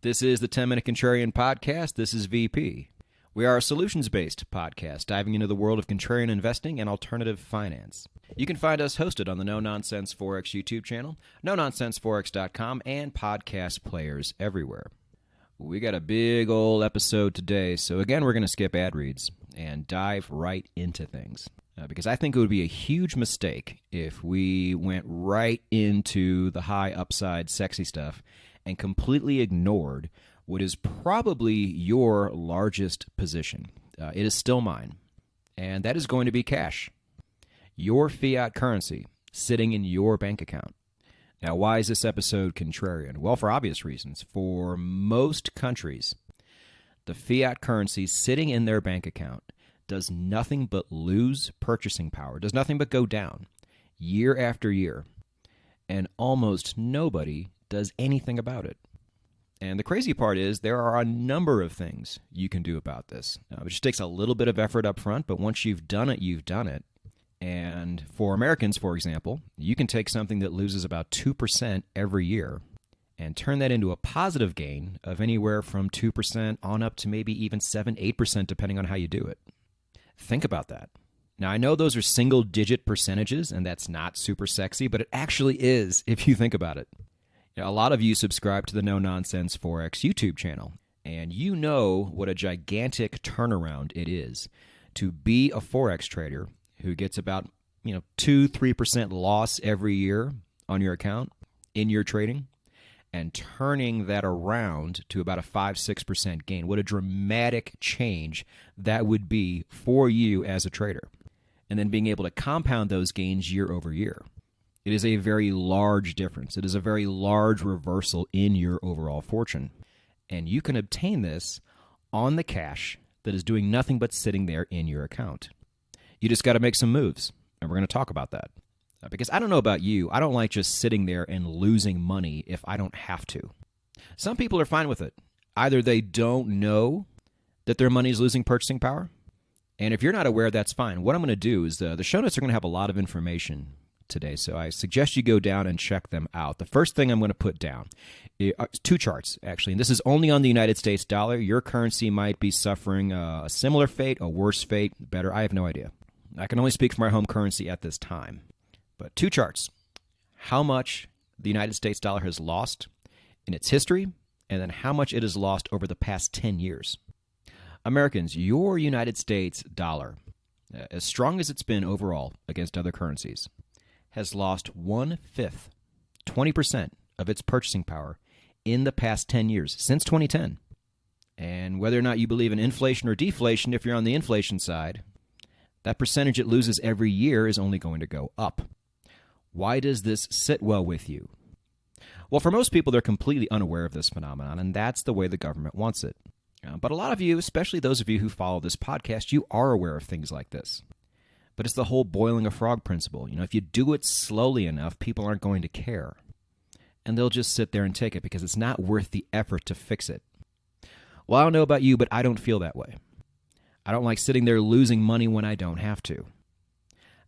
This is the 10-Minute Contrarian Podcast. This is VP. We are a solutions-based podcast diving into the world of contrarian investing and alternative finance. You can find us hosted on the No Nonsense Forex YouTube channel, NoNonsenseForex.com, and podcast players everywhere. We got a big old episode today, so again, we're going to skip ad reads and dive right into things. Because I think it would be a huge mistake if we went right into the high upside sexy stuff and completely ignored what is probably your largest position. It is still mine, and that is going to be cash. Your fiat currency sitting in your bank account. Now, why is this episode contrarian? Well, for obvious reasons. For most countries, the fiat currency sitting in their bank account does nothing but lose purchasing power, does nothing but go down year after year, and almost nobody does anything about it. And the crazy part is there are a number of things you can do about this. It just takes a little bit of effort up front, but once you've done it, you've done it. And for Americans, for example, you can take something that loses about 2% every year and turn that into a positive gain of anywhere from 2% on up to maybe even 7-8%, depending on how you do it. Think about that. Now, I know those are single-digit percentages, and that's not super sexy, but it actually is if you think about it. A lot of you subscribe to the No Nonsense Forex YouTube channel, and you know what a gigantic turnaround it is to be a Forex trader who gets about 2-3% loss every year on your account in your trading and turning that around to about a 5-6% gain. What a dramatic change that would be for you as a trader. And then being able to compound those gains year over year. It is a very large difference. It is a very large reversal in your overall fortune. And you can obtain this on the cash that is doing nothing but sitting there in your account. You just got to make some moves, and we're going to talk about that. Because I don't know about you, I don't like just sitting there and losing money if I don't have to. Some people are fine with it. Either they don't know that their money is losing purchasing power, and if you're not aware, that's fine. What I'm going to do is the show notes are going to have a lot of information today, so I suggest you go down and check them out. The first thing I'm going to put down are two charts, actually, and this is only on the United States dollar. Your currency might be suffering a similar fate, a worse fate, better. I have no idea. I can only speak for my home currency at this time. But two charts, how much the United States dollar has lost in its history, and then how much it has lost over the past 10 years. Americans, your United States dollar, as strong as it's been overall against other currencies, has lost 1/5, 20% of its purchasing power in the past 10 years, since 2010. And whether or not you believe in inflation or deflation, if you're on the inflation side, that percentage it loses every year is only going to go up. Why does this sit well with you? Well, for most people, they're completely unaware of this phenomenon, and that's the way the government wants it. But a lot of you, especially those of you who follow this podcast, you are aware of things like this. But it's the whole boiling a frog principle. If you do it slowly enough, people aren't going to care. And they'll just sit there and take it because it's not worth the effort to fix it. Well, I don't know about you, but I don't feel that way. I don't like sitting there losing money when I don't have to.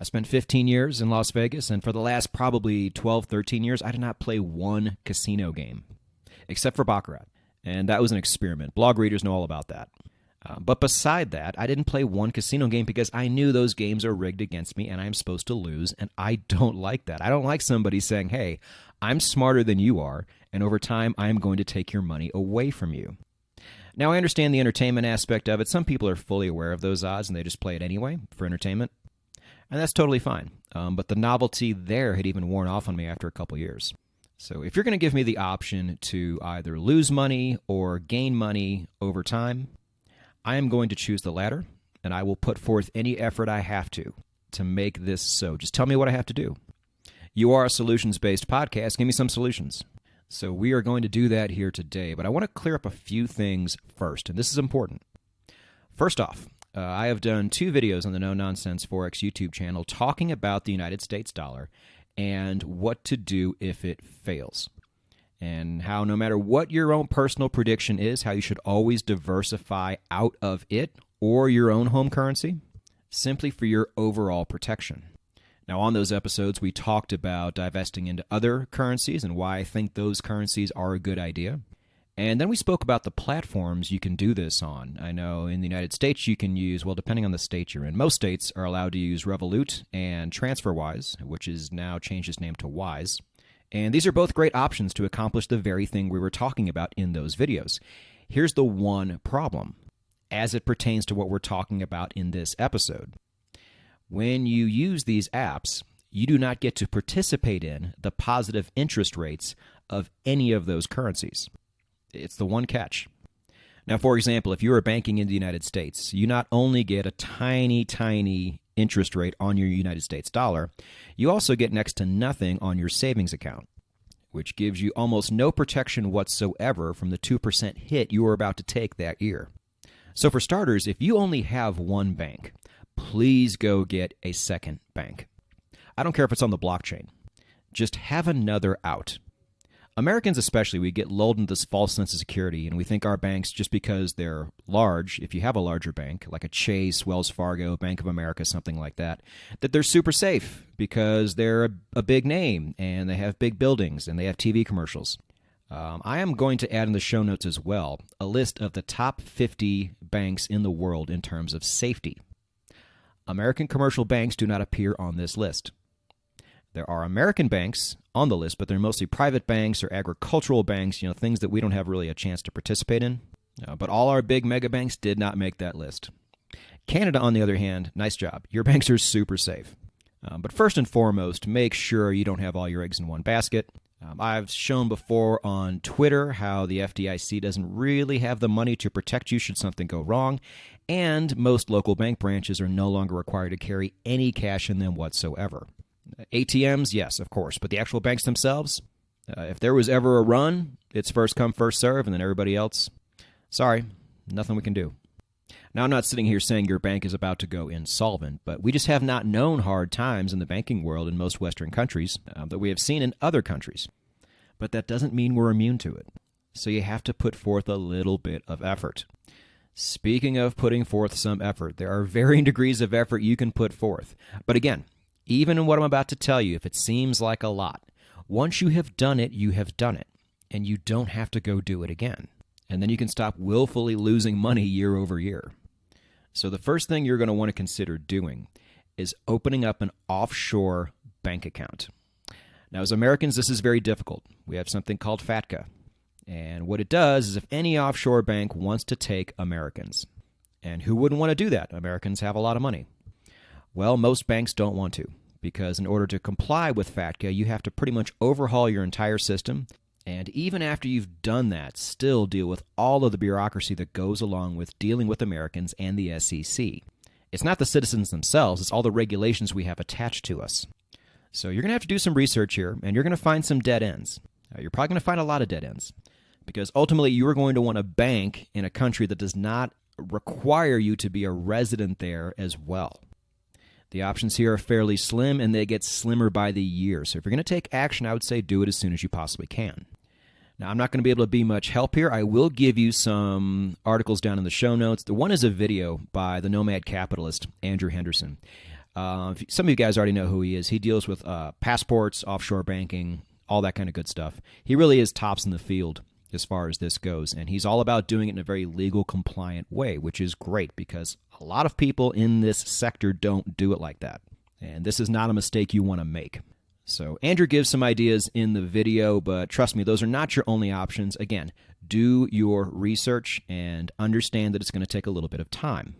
I spent 15 years in Las Vegas, and for the last probably 12, 13 years, I did not play one casino game, except for Baccarat. And that was an experiment. Blog readers know all about that. But beside that, I didn't play one casino game because I knew those games are rigged against me and I'm supposed to lose, and I don't like that. I don't like somebody saying, hey, I'm smarter than you are, and over time I'm going to take your money away from you. Now, I understand the entertainment aspect of it. Some people are fully aware of those odds and they just play it anyway for entertainment, and that's totally fine. But the novelty there had even worn off on me after a couple years. So if you're going to give me the option to either lose money or gain money over time, I am going to choose the latter, and I will put forth any effort I have to make this so. Just tell me what I have to do. You are a solutions-based podcast. Give me some solutions. So we are going to do that here today, but I want to clear up a few things first, and this is important. First off, I have done 2 videos on the No Nonsense Forex YouTube channel talking about the United States dollar and what to do if it fails. And how no matter what your own personal prediction is, how you should always diversify out of it or your own home currency, simply for your overall protection. Now, on those episodes, we talked about divesting into other currencies and why I think those currencies are a good idea. And then we spoke about the platforms you can do this on. I know in the United States you can use, well, depending on the state you're in, most states are allowed to use Revolut and TransferWise, which is now changed its name to Wise. And these are both great options to accomplish the very thing we were talking about in those videos. Here's the one problem, as it pertains to what we're talking about in this episode. When you use these apps, you do not get to participate in the positive interest rates of any of those currencies. It's the one catch. Now, for example, if you are banking in the United States, you not only get a tiny, tiny interest rate on your United States dollar, you also get next to nothing on your savings account, which gives you almost no protection whatsoever from the 2% hit you are about to take that year. So for starters, if you only have one bank, please go get a second bank. I don't care if it's on the blockchain. Just have another out. Americans especially, we get lulled into this false sense of security, and we think our banks, just because they're large, if you have a larger bank, like a Chase, Wells Fargo, Bank of America, something like that, that they're super safe because they're a big name, and they have big buildings, and they have TV commercials. I am going to add in the show notes as well a list of the top 50 banks in the world in terms of safety. American commercial banks do not appear on this list. There are American banks on the list, but they're mostly private banks or agricultural banks, things that we don't have really a chance to participate in. But all our big mega banks did not make that list. Canada, on the other hand, nice job. Your banks are super safe. But first and foremost, make sure you don't have all your eggs in one basket. I've shown before on Twitter how the FDIC doesn't really have the money to protect you should something go wrong, and most local bank branches are no longer required to carry any cash in them whatsoever. ATMs, yes, of course, but the actual banks themselves, if there was ever a run, it's first come, first serve, and then everybody else, sorry, nothing we can do. Now, I'm not sitting here saying your bank is about to go insolvent, but we just have not known hard times in the banking world in most Western countries that we have seen in other countries. But that doesn't mean we're immune to it. So you have to put forth a little bit of effort. Speaking of putting forth some effort, there are varying degrees of effort you can put forth. But again, even in what I'm about to tell you, if it seems like a lot, once you have done it, you have done it, and you don't have to go do it again. And then you can stop willfully losing money year over year. So the first thing you're going to want to consider doing is opening up an offshore bank account. Now, as Americans, this is very difficult. We have something called FATCA. And what it does is if any offshore bank wants to take Americans, and who wouldn't want to do that? Americans have a lot of money. Well, most banks don't want to, because in order to comply with FATCA, you have to pretty much overhaul your entire system, and even after you've done that, still deal with all of the bureaucracy that goes along with dealing with Americans and the SEC. It's not the citizens themselves, it's all the regulations we have attached to us. So you're going to have to do some research here, and you're going to find some dead ends. You're probably going to find a lot of dead ends, because ultimately you are going to want to bank in a country that does not require you to be a resident there as well. The options here are fairly slim, and they get slimmer by the year. So if you're going to take action, I would say do it as soon as you possibly can. Now, I'm not going to be able to be much help here. I will give you some articles down in the show notes. The one is a video by the nomad capitalist, Andrew Henderson. Some of you guys already know who he is. He deals with passports, offshore banking, all that kind of good stuff. He really is tops in the field as far as this goes, and he's all about doing it in a very legal, compliant way, which is great because a lot of people in this sector don't do it like that, and this is not a mistake you want to make. So Andrew gives some ideas in the video, but trust me, those are not your only options. Again, do your research and understand that it's going to take a little bit of time.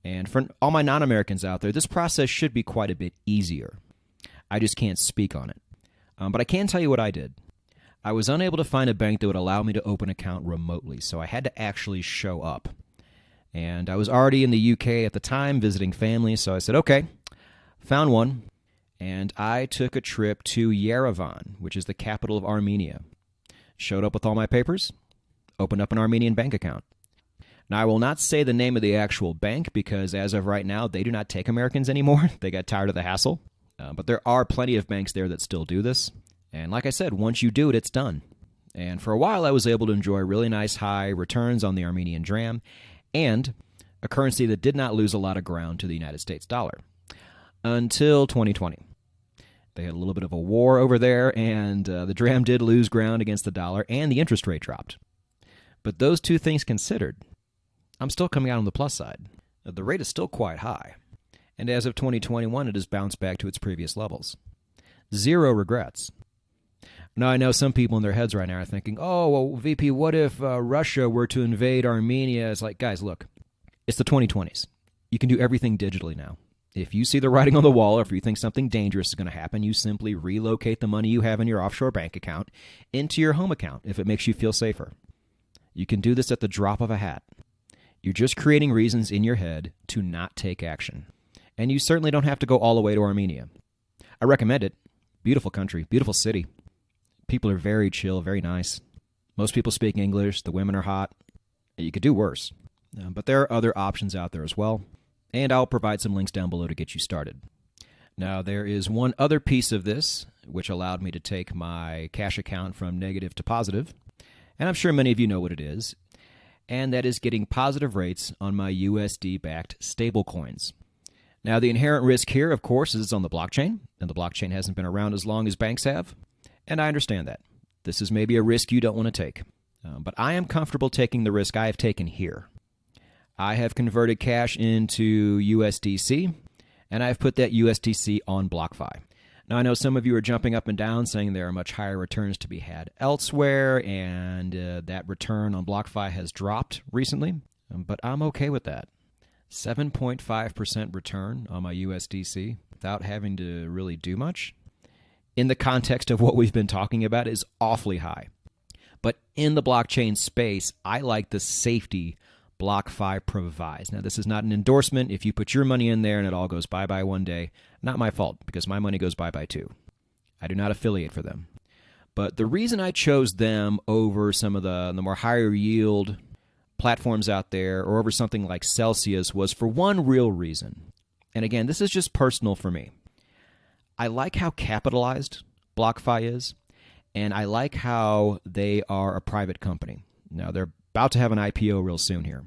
And for all my non-Americans out there, this process should be quite a bit easier. I just can't speak on it. But I can tell you what I did. I was unable to find a bank that would allow me to open an account remotely, so I had to actually show up. And I was already in the UK at the time visiting family, so I said, okay, found one. And I took a trip to Yerevan, which is the capital of Armenia. Showed up with all my papers, opened up an Armenian bank account. Now, I will not say the name of the actual bank because as of right now, they do not take Americans anymore. They got tired of the hassle. But there are plenty of banks there that still do this. And like I said, once you do it, it's done. And for a while, I was able to enjoy really nice high returns on the Armenian dram and a currency that did not lose a lot of ground to the United States dollar until 2020. They had a little bit of a war over there, and the dram did lose ground against the dollar, and the interest rate dropped. But those two things considered, I'm still coming out on the plus side. The rate is still quite high. And as of 2021, it has bounced back to its previous levels. Zero regrets. Now, I know some people in their heads right now are thinking, oh, well, VP, what if Russia were to invade Armenia? It's like, guys, look, it's the 2020s. You can do everything digitally now. If you see the writing on the wall or if you think something dangerous is going to happen, you simply relocate the money you have in your offshore bank account into your home account if it makes you feel safer. You can do this at the drop of a hat. You're just creating reasons in your head to not take action. And you certainly don't have to go all the way to Armenia. I recommend it. Beautiful country, beautiful city. People are very chill, very nice. Most people speak English. The women are hot. You could do worse. But there are other options out there as well. And I'll provide some links down below to get you started. Now, there is one other piece of this which allowed me to take my cash account from negative to positive. And I'm sure many of you know what it is. And that is getting positive rates on my USD-backed stablecoins. Now, the inherent risk here, of course, is on the blockchain. And the blockchain hasn't been around as long as banks have. And I understand that. This is maybe a risk you don't want to take. But I am comfortable taking the risk I have taken here. I have converted cash into USDC, and I've put that USDC on BlockFi. Now, I know some of you are jumping up and down saying there are much higher returns to be had elsewhere, and that return on BlockFi has dropped recently, but I'm okay with that. 7.5% return on my USDC without having to really do much, in the context of what we've been talking about, is awfully high. But in the blockchain space, I like the safety BlockFi provides. Now, this is not an endorsement. If you put your money in there and it all goes bye-bye one day, not my fault, because my money goes bye-bye too. I do not affiliate for them. But the reason I chose them over some of the more higher yield platforms out there, or over something like Celsius, was for one real reason. And again, this is just personal for me. I like how capitalized BlockFi is, and I like how they are a private company. Now, they're about to have an IPO real soon here.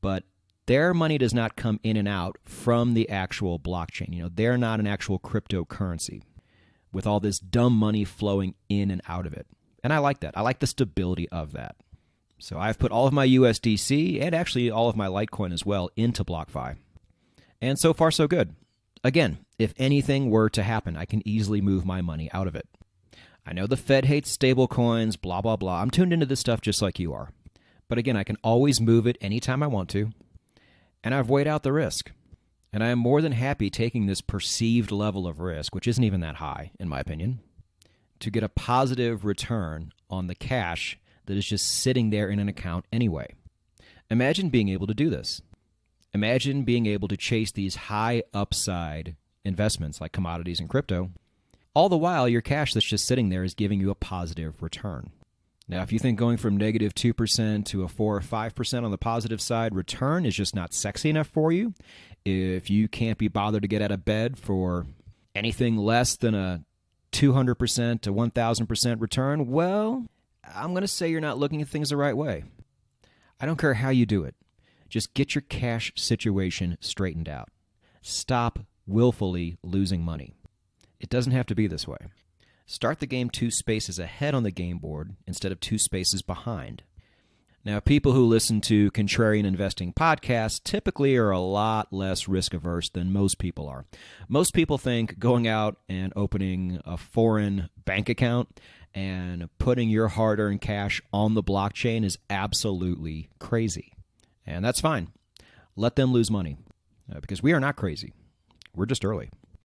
But their money does not come in and out from the actual blockchain. You know, they're not an actual cryptocurrency with all this dumb money flowing in and out of it. And I like that. I like the stability of that. So I've put all of my USDC and actually all of my Litecoin as well into BlockFi. And so far, so good. Again, if anything were to happen, I can easily move my money out of it. I know the Fed hates stablecoins, blah, blah, blah. I'm tuned into this stuff just like you are. But again, I can always move it anytime I want to. And I've weighed out the risk. And I am more than happy taking this perceived level of risk, which isn't even that high, in my opinion, to get a positive return on the cash that is just sitting there in an account anyway. Imagine being able to do this. Imagine being able to chase these high upside investments like commodities and crypto. All the while, your cash that's just sitting there is giving you a positive return. Now, if you think going from negative 2% to a 4 or 5% on the positive side return is just not sexy enough for you, if you can't be bothered to get out of bed for anything less than a 200% to 1,000% return, well, I'm going to say you're not looking at things the right way. I don't care how you do it. Just get your cash situation straightened out. Stop willfully losing money. It doesn't have to be this way. Start the game 2 spaces ahead on the game board instead of 2 spaces behind. Now, people who listen to contrarian investing podcasts typically are a lot less risk-averse than most people are. Most people think going out and opening a foreign bank account and putting your hard-earned cash on the blockchain is absolutely crazy. And that's fine. Let them lose money because we are not crazy. We're just early.